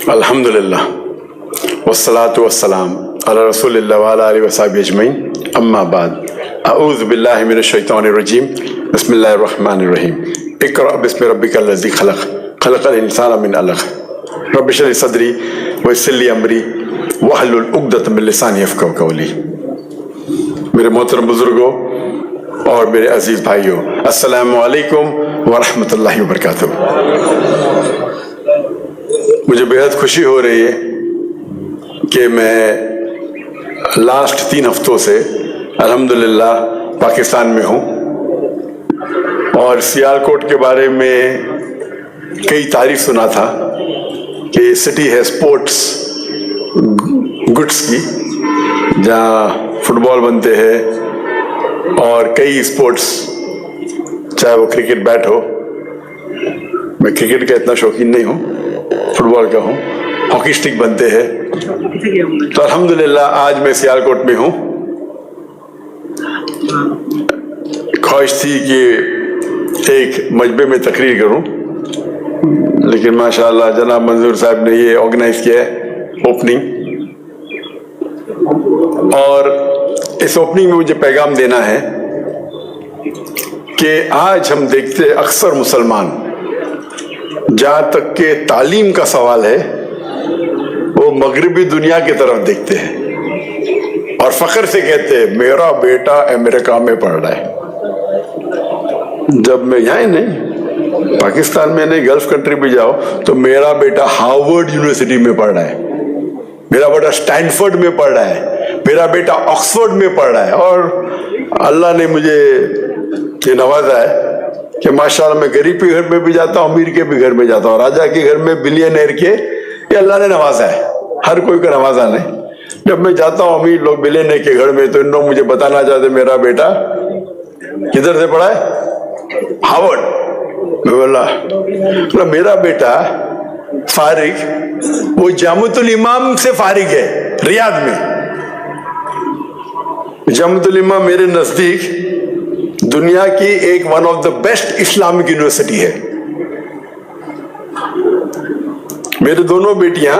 الحمدللہ والصلاة والسلام علی رسول اللہ وعلی آلہ وصحبہ اجمعین، اما بعد، اعوذ باللہ من الشیطان الرجیم، بسم اللہ الرحمن الرحیم۔ اقرأ بسم ربک الذی خلق، خلق الانسان من علق، رب اشرح لی صدری ویسر لی امری واحلل عقدۃ من لسانی یفقہوا قولی۔ میرے محترم بزرگوں اور میرے عزیز بھائیوں، السلام علیکم ورحمۃ اللہ وبرکاتہ۔ مجھے بہت خوشی ہو رہی ہے کہ میں لاسٹ 3 ہفتوں سے الحمدللہ پاکستان میں ہوں، اور سیالکوٹ کے بارے میں کئی تعریف سنا تھا کہ سٹی ہے اسپورٹس گڈس کی، جہاں فٹ بال بنتے ہیں اور کئی اسپورٹس، چاہے وہ کرکٹ بیٹ ہو، میں کرکٹ کا اتنا شوقین نہیں ہوں، فٹ بال کا ہوں، ہاکی اسٹک بنتے ہیں۔ تو الحمدللہ آج میں سیالکوٹ میں ہوں۔ خواہش تھی کہ ایک مجمع میں تقریر کروں، لیکن ماشاءاللہ جناب منظور صاحب نے یہ آرگنائز کیا ہے اوپننگ، اور اس اوپننگ میں مجھے پیغام دینا ہے کہ آج ہم دیکھتے اکثر مسلمان، جہاں تک کہ تعلیم کا سوال ہے، وہ مغربی دنیا کی طرف دیکھتے ہیں اور فخر سے کہتے ہیں میرا بیٹا امریکہ میں پڑھ رہا ہے، جب میں یہاں نہیں، پاکستان میں نہیں، گلف کنٹری بھی جاؤ تو میرا بیٹا ہارورڈ یونیورسٹی میں پڑھ رہا ہے، میرا بیٹا اسٹینفورڈ میں پڑھ رہا ہے، میرا بیٹا آکسفورڈ میں پڑھ رہا ہے۔ اور اللہ نے مجھے یہ نوازا ہے کہ ماشاءاللہ میں غریب کے گھر میں بھی جاتا ہوں، امیر کے بھی گھر میں جاتا ہوں، راجا کے گھر میں، بلینئر کے، یہ اللہ نے نوازا ہے، ہر کوئی کو نوازا نہیں۔ جب میں جاتا ہوں امیر لوگ بلینئر کے گھر میں تو ان لوگ مجھے بتانا چاہتے میرا بیٹا کدھر سے پڑھا ہے؟ ہارورڈ۔ میں بولا میرا بیٹا فارغ وہ جامعۃ الامام سے فارغ ہے، ریاض میں۔ جامعۃ الامام میرے نزدیک دنیا کی ایک one of the best Islamic university ہے۔ میرے دونوں بیٹیاں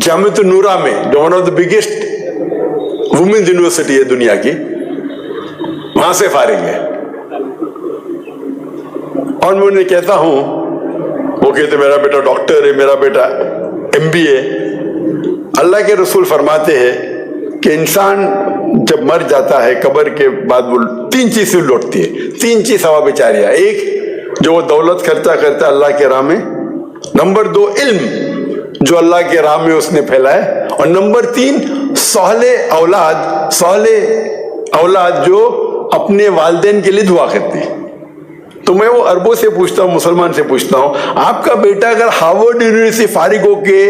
جامعۃ النورہ میں، جو one of the biggest women's university ہے دنیا کی، وہاں سے فارغ ہے۔ اور میں انہیں کہتا ہوں، وہ کہتے میرا بیٹا ڈاکٹر ہے، میرا بیٹا MBA۔ اللہ کے رسول فرماتے ہیں کہ انسان جب مر جاتا ہے قبر کے بعد وہ 3 چیزیں لوٹتی ہے، 3 چیز ثواب جاریہ۔ ایک جو وہ دولت خرچہ کرتا ہے اللہ کے راہ میں، نمبر 2 علم جو اللہ کے راہ میں اس نے پھیلایا، اور نمبر 3 صالح اولاد جو اپنے والدین کے لیے دعا کرتے ہیں۔ تو میں وہ عربوں سے پوچھتا ہوں، مسلمان سے پوچھتا ہوں، آپ کا بیٹا اگر ہارورڈ یونیورسٹی فارغ ہو کے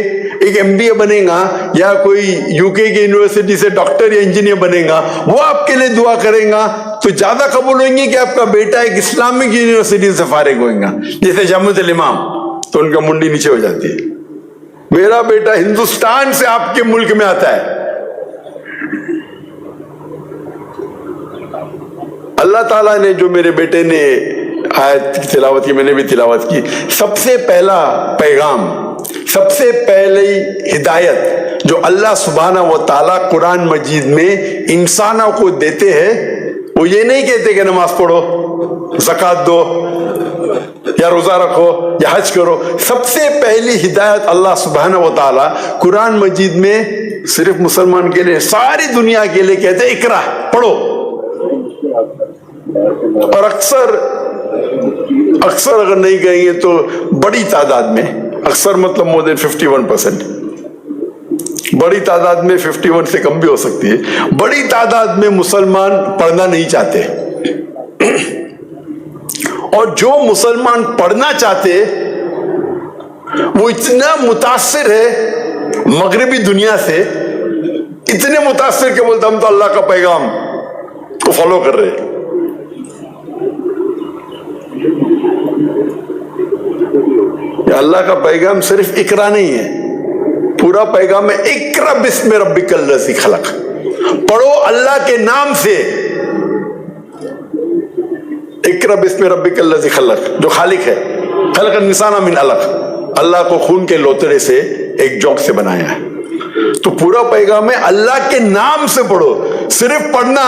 ایک MBA بنے گا، یا کوئی UK کی یونیورسٹی سے ڈاکٹر یا انجینئر بنے گا، وہ آپ کے لیے دعا کرے گا تو زیادہ قبول ہوئیں گے کہ آپ کا بیٹا ایک اسلامک یونیورسٹی سے فارغ ہوئے گا جیسے جامعۃ الامام؟ تو ان کا منڈی نیچے ہو جاتی ہے۔ میرا بیٹا ہندوستان سے آپ کے ملک میں آتا ہے۔ اللہ تعالیٰ نے جو میرے بیٹے نے آیت کی تلاوت کی، میں نے بھی تلاوت کی، سب سے پہلا پیغام، سب سے پہلی ہدایت جو اللہ سبحانہ و تعالیٰ قرآن مجید میں انسانوں کو دیتے ہیں، وہ یہ نہیں کہتے کہ نماز پڑھو، زکوٰۃ دو، یا روزہ رکھو، یا حج کرو۔ سب سے پہلی ہدایت اللہ سبحانہ و تعالیٰ قرآن مجید میں صرف مسلمان کے لیے، ساری دنیا کے لیے کہتے ہیں اقرا، پڑھو۔ اور اکثر اگر نہیں کہیں گے تو بڑی تعداد میں، اکثر مطلب more than 51%، بڑی تعداد میں 51 سے کم بھی ہو سکتی ہے، بڑی تعداد میں مسلمان پڑھنا نہیں چاہتے۔ اور جو مسلمان پڑھنا چاہتے وہ اتنا متاثر ہے مغربی دنیا سے، اتنے متاثر کہ بولتا ہم تو اللہ کا پیغام کو فالو کر رہے ہیں۔ اللہ کا پیغام صرف اقرا نہیں ہے، پورا پیغام ہے اقرا بسم ربک الذی خلق، پڑھو اللہ کے نام سے۔ اقرا بسم ربک الذی خلق، جو خالق ہے، خلق الانسان من علق، اللہ کو خون کے لوتڑے سے ایک جوک سے بنایا ہے. تو پورا پیغام ہے اللہ کے نام سے پڑھو. صرف پڑھنا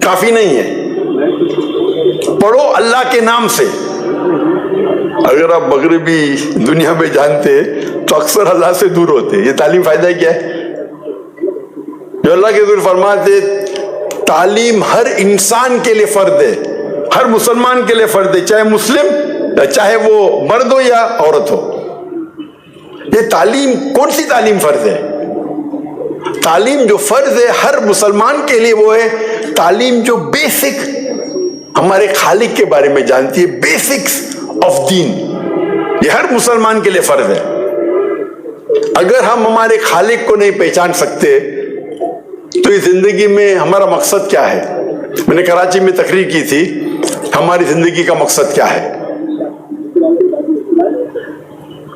کافی نہیں ہے، پڑھو اللہ کے نام سے. اگر آپ مغربی دنیا میں جانتے تو اکثر اللہ سے دور ہوتے. یہ تعلیم فائدہ کیا ہے؟ جو اللہ کے دور فرماتے تعلیم ہر انسان کے لیے فرض ہے، ہر مسلمان کے لیے فرض ہے، چاہے مسلم چاہے وہ مرد ہو یا عورت ہو. یہ تعلیم کون سی تعلیم فرض ہے؟ تعلیم جو فرض ہے ہر مسلمان کے لیے وہ ہے تعلیم جو بیسک ہمارے خالق کے بارے میں جانتی ہے، بیسکس آف دین. یہ ہر مسلمان کے لیے فرض ہے. اگر ہم ہمارے خالق کو نہیں پہچان سکتے تو اس زندگی میں ہمارا مقصد کیا ہے؟ میں نے کراچی میں تقریر کی تھی، ہماری زندگی کا مقصد کیا ہے.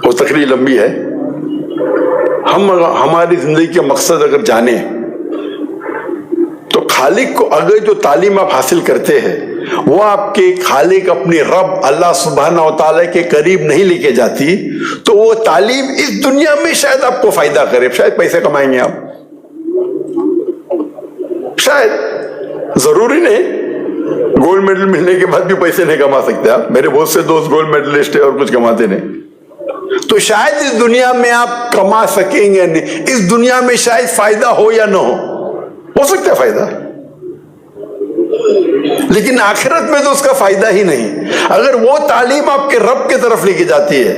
وہ تقریر لمبی ہے. ہم ہماری زندگی کا مقصد اگر جانیں تو خالق کو، اگر جو تعلیم آپ حاصل کرتے ہیں وہ آپ کے خالق اپنے رب اللہ سبحانہ و تعالیٰ کے قریب نہیں لے کے جاتی تو وہ تعلیم اس دنیا میں شاید آپ کو فائدہ کرے، شاید پیسے کمائیں گے آپ، شاید، ضروری نہیں گولڈ میڈل ملنے کے بعد بھی پیسے نہیں کما سکتے آپ. میرے بہت سے دوست گولڈ میڈلسٹ ہیں اور کچھ کماتے نہیں. تو شاید اس دنیا میں آپ کما سکیں گے نہیں، اس دنیا میں شاید فائدہ ہو یا نہ ہو سکتا ہے فائدہ، لیکن آخرت میں تو اس کا فائدہ ہی نہیں. اگر وہ تعلیم آپ کے رب کے طرف لے کے جاتی ہے،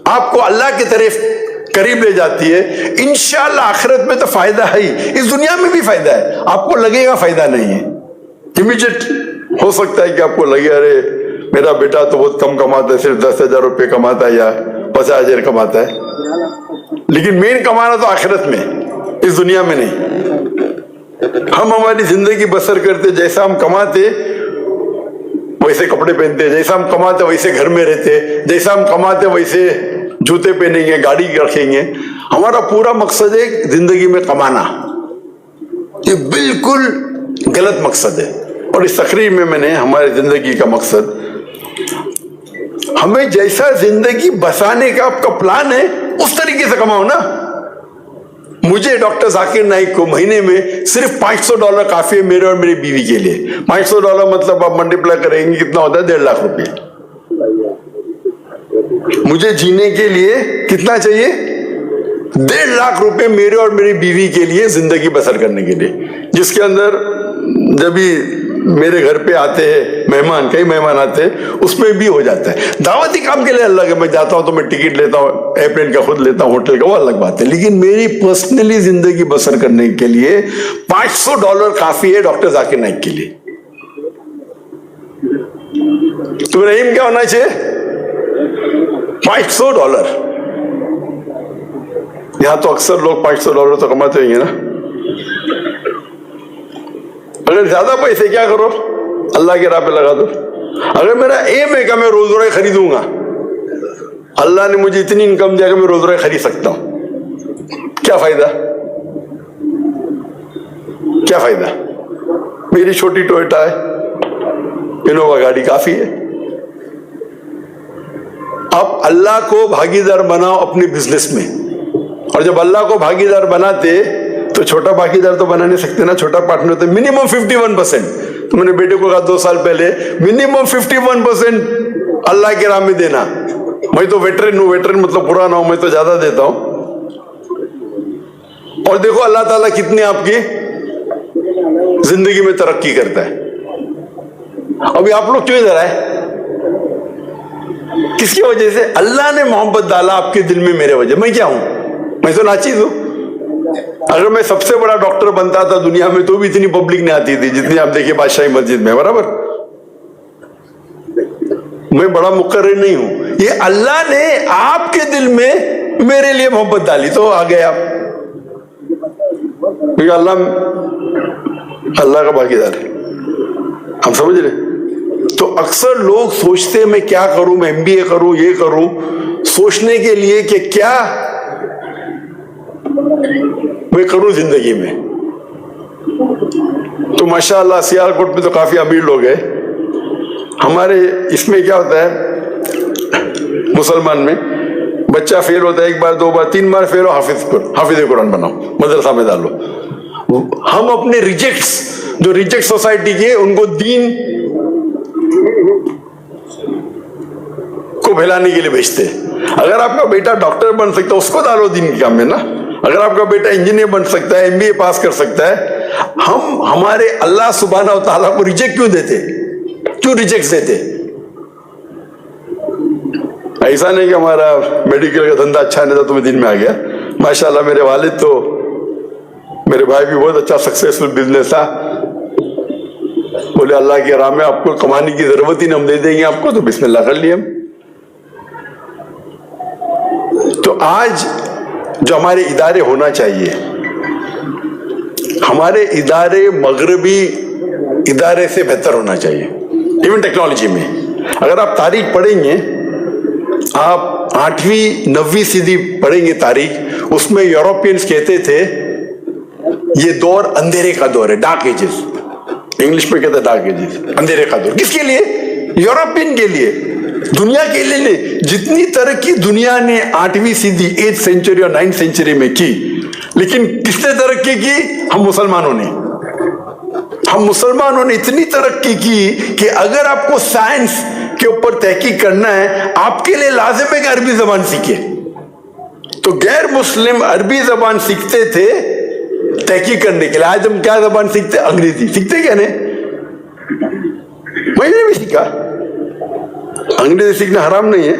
آپ کو اللہ کی طرف قریب لے جاتی ہے، انشاءاللہ آخرت میں تو فائدہ ہے ہی، اس دنیا میں بھی فائدہ ہے. آپ کو لگے گا فائدہ نہیں ہے، امیجیٹ ہو سکتا ہے کہ آپ کو لگے ارے میرا بیٹا تو بہت کم کماتا ہے، صرف 10,000 روپے کماتا ہے یا 50,000 کماتا ہے، لیکن مین کمانا تو آخرت میں، اس دنیا میں نہیں. ہم ہماری زندگی بسر کرتے، جیسا ہم کماتے ویسے کپڑے پہنتے، جیسا ہم کماتے ویسے گھر میں رہتے، جیسا ہم کماتے ویسے جوتے پہنیں گے، گاڑی رکھیں گے. ہمارا پورا مقصد ہے زندگی میں کمانا. یہ بالکل غلط مقصد ہے. اور اس تقریر میں نے ہماری زندگی کا مقصد، ہمیں جیسا زندگی بسانے کا آپ کا پلان ہے اس طریقے سے کماؤ نا. مجھے ڈاکٹر ذاکر نائک کو مہینے میں صرف $500 کافی ہے میرے اور میری بیوی کے لیے. $500 مطلب آپ ملٹیپلائی کریں گے کتنا ہوتا ہے؟ 1.5 لاکھ روپے. مجھے جینے کے لیے کتنا چاہیے؟ 1.5 لاکھ روپے میرے اور میری بیوی کے لیے زندگی بسر کرنے کے لیے، جس کے اندر جب بھی میرے گھر پہ آتے ہیں مہمان، کئی مہمان آتے ہیں، اس میں بھی ہو جاتا ہے. دعوتی کام کے لیے اللہ کے میں جاتا ہوں تو میں ٹکٹ لیتا ہوں، ایئرپلین کا خود لیتا ہوں، ہوٹل کا، وہ الگ بات ہے. لیکن میری پرسنلی زندگی بسر کرنے کے لیے $500 کافی ہے ڈاکٹر ذاکر نائک کے لیے. تو رحیم کیا ہونا چاہیے؟ $500. یہاں تو اکثر لوگ $500 تو کماتے ہوئیں گے نا. اگر زیادہ پیسے کیا کرو؟ اللہ کے راہ پہ لگا دو. اگر میرا ایم ہے کہ میں روز روزہ خریدوں گا، اللہ نے مجھے اتنی انکم دیا کہ میں روز روزہ خرید سکتا ہوں، کیا فائدہ؟ کیا فائدہ؟ میری چھوٹی ٹویوٹا ہے، انووا گاڑی کافی ہے. اب اللہ کو بھاگیدار بناؤ اپنے بزنس میں، اور جب اللہ کو بھاگیدار بناتے تو چھوٹا بھاگیدار تو بنا نہیں سکتے نا. چھوٹا پارٹنر ہوتا ہے منیمم 51%. تو میں نے بیٹے کو کہا 2 سال پہلے منیمم 51% اللہ کے راہ میں دینا. میں تو ویٹرن ہوں، ویٹرن مطلب پرانا ہوں، میں تو زیادہ دیتا ہوں. اور دیکھو اللہ تعالیٰ کتنے آپ کی زندگی میں ترقی کرتا ہے. ابھی آپ لوگ کیوں ادھر آئے؟ کس کی وجہ سے؟ اللہ نے محبت ڈالا آپ کے دل میں میرے وجہ. میں کیا ہوں؟ میں تو ناچیز ہوں. اگر میں سب سے بڑا ڈاکٹر بنتا تھا دنیا میں تو بھی اتنی پبلک نہیں آتی تھی جتنی آپ دیکھیں بادشاہی مسجد میں، برابر. میں بڑا مقرر نہیں ہوں، یہ اللہ نے آپ کے دل میں میرے لیے محبت ڈالی تو آ گئے آپ. کیونکہ اللہ کا بھاگیدار ہے. ہم سمجھ رہے؟ تو اکثر لوگ سوچتے ہیں میں کیا کروں، میں MBA کروں، یہ کروں، سوچنے کے لیے کہ کیا میں کروں زندگی میں. تو ماشاءاللہ سیالکوٹ میں تو کافی امیر لوگ ہیں. ہمارے اس میں کیا ہوتا ہے مسلمان میں بچہ فیل ہوتا ہے 1 بار 2 بار 3 بار فیل ہو، حافظ قرآن بناؤ، مدرسہ میں ڈالو. ہم اپنے ریجیکٹس جو ریجیکٹ سوسائٹی کے ان کو دین کو پھیلانے کے لیے بھیجتے ہیں. اگر آپ کا بیٹا ڈاکٹر بن سکتا ہے اس کو ڈالو دین کے کام میں نا. اگر آپ کا بیٹا انجینئر بن سکتا ہے، MBA پاس کر سکتا ہے، ہم ہمارے اللہ سبحانہ و تعالیٰ کو ریجیکٹ کیوں دیتے؟ کیوں ریجیکٹ دیتے؟ ایسا نہیں کہ ہمارا میڈیکل کا دھندا اچھا نہیں تھا تو میں دین میں آ گیا. ماشاءاللہ میرے والد تو، میرے بھائی بھی بہت اچھا سکسیسفل بزنس تھا. بولے اللہ کی راہ میں آپ کو کمانے کی ضرورت ہی نہیں، ہم دے دیں گے آپ کو، تو بسم اللہ کر لیے ہم. تو آج جو ہمارے ادارے ہونا چاہیے، ہمارے ادارے مغربی ادارے سے بہتر ہونا چاہیے. ایون ٹیکنالوجی میں اگر آپ تاریخ پڑھیں گے، آپ 8ویں 9ویں صدی پڑھیں گے تاریخ، اس میں یورپینز کہتے تھے یہ دور اندھیرے کا دور ہے، ڈارک ایجز. انگلش میں کہتے ہیں ڈارک ایجز، اندھیرے کا دور. کس کے لیے؟ یورپین کے لیے، دنیا کے لیے نہیں. جتنی ترقی دنیا نے 8ویں صدی 8th سینچری اور 9th سینچری میں کی، لیکن کس نے ترقی کی؟ ہم مسلمانوں نے. ہم مسلمانوں نے اتنی ترقی کی کہ اگر آپ کو سائنس کے اوپر تحقیق کرنا ہے، آپ کے لیے لازم ہے کہ عربی زبان سیکھیں. تو غیر مسلم عربی زبان سیکھتے تھے تحقیق کرنے کے لیے. آج ہم کیا زبان سیکھتے؟ انگریزی سیکھتے. کیا نہیں؟ میں نے بھی سیکھا. انگریزی سیکھنا حرام نہیں ہے.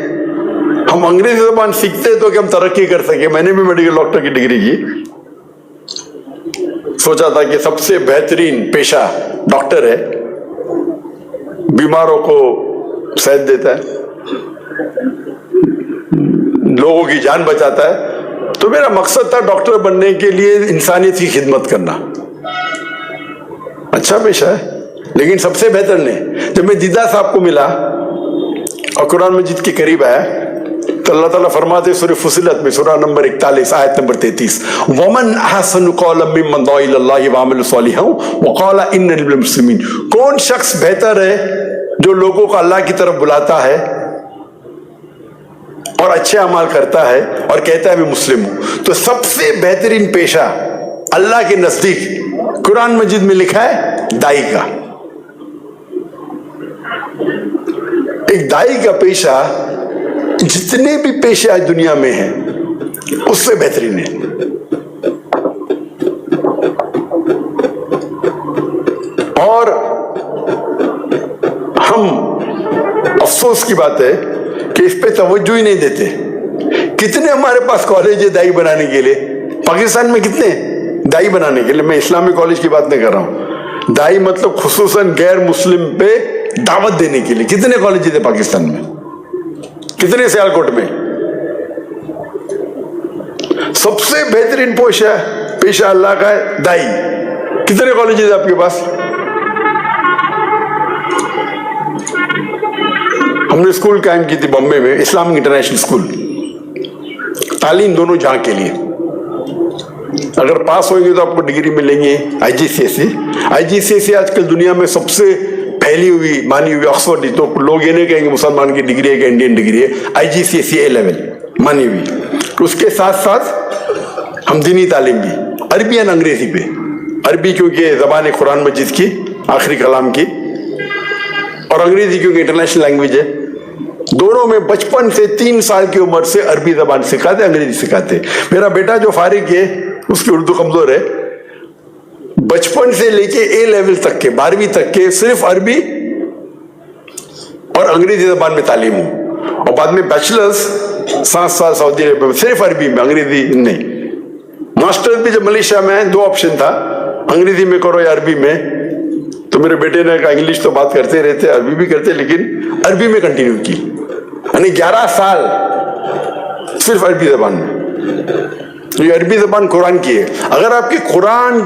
ہم انگریزی زبان سیکھتے تو کہ ہم ترقی کر سکے. میں نے بھی میڈیکل ڈاکٹر کی ڈگری کی. سوچا تھا کہ سب سے بہترین پیشہ ڈاکٹر ہے، بیماروں کو صحت دیتا ہے، لوگوں کی جان بچاتا ہے. تو میرا مقصد تھا ڈاکٹر بننے کے لیے انسانیت کی خدمت کرنا. اچھا پیشہ ہے، لیکن سب سے بہتر نہیں. جب میں دیدہ صاحب کو ملا اور قرآن مجید کے قریب آیا تو اللہ تعالیٰ فرماتے سورہ فصلت میں، سورہ نمبر 41 آیت نمبر 33، وَمَنْ أَحْسَنُ قَوْلًا مِّمَّنْ دَعَا إِلَى اللَّهِ وَعَمِلَ صَالِحًا وَقَالَ إِنَّنِي مِنَ الْمُسْلِمِينَ. کون شخص بہتر ہے جو لوگوں کو اللہ کی طرف بلاتا ہے اور اچھے اعمال کرتا ہے اور کہتا ہے میں مسلم ہوں. تو سب سے بہترین پیشہ اللہ کے نزدیک قرآن مجید میں لکھا ہے دائی کا. ایک دائی کا پیشہ جتنے بھی پیشے آج دنیا میں ہیں اس سے بہترین ہے. اور ہم افسوس کی بات ہے کہ اس پہ توجہ ہی نہیں دیتے. کتنے ہمارے پاس کالج ہے دائی بنانے کے لیے. پاکستان میں کتنے دائی بنانے کے لیے. میں اسلامی کالج کی بات نہیں کر رہا ہوں. دائی مطلب خصوصاً غیر مسلم پہ دعوت دینے کے لیے کتنے کالجز ہیں پاکستان میں، کتنے سیالکوٹ میں. سب سے بہترین پیشہ اللہ کا ہے دائی. کتنے کالجز ہیں آپ کے پاس؟ ہم نے اسکول قائم کی تھی بمبے میں، اسلامک انٹرنیشنل اسکول. تعلیم دونوں جہاں کے لیے. اگر پاس ہوئیں گے تو آپ کو ڈگری ملیں گے IGCSE. IGCSE آج کل دنیا میں سب سے پھیلی ہوئی مانی ہوئی آکسفورڈ. تو لوگ یہ نہیں کہیں گے مسلمان کی ڈگری ہے کہ انڈین ڈگری ہے. IGCSE A لیول مانی ہوئی. اس کے ساتھ ساتھ ہم دینی تعلیم بھی عربی اور انگریزی پہ. عربی کیونکہ زبان قرآن مجید کی آخری کلام کی، اور انگریزی کیونکہ انٹرنیشنل لینگویج ہے. دونوں میں بچپن سے 3 سال کی عمر سے عربی زبان سکھاتے، انگریزی سکھاتے. میرا بیٹا جو فارغ ہے اس کی اردو کمزور ہے. بچپن سے لے کے A لیول تک کے 12ویں تک کے صرف عربی اور انگریزی زبان میں تعلیم ہوں. اور بعد میں بیچلرز 7 سال سعودی عرب میں صرف عربی میں، انگریزی نہیں. ماسٹر بھی جب ملیشیا میں 2 آپشن تھا، انگریزی میں کرو یا عربی میں. تو میرے بیٹے نے کہا انگلش تو بات کرتے رہتے، عربی بھی کرتے، لیکن عربی میں کنٹینیو کی. یعنی 11 سال صرف عربی زبان میں. یہ عربی زبان قرآن کی ہے. اگر آپ کی قرآن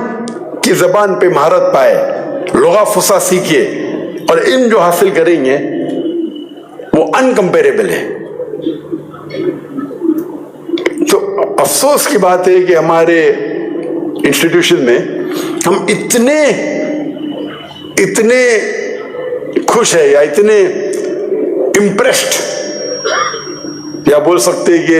کی زبان پہ مہارت پائے، لغہ فصیح سیکھیے اور علم جو حاصل کریں گے وہ انکمپیریبل ہے. تو افسوس کی بات ہے کہ ہمارے انسٹیٹیوشن میں ہم اتنے خوش ہیں یا اتنے امپریسڈ یا بول سکتے کہ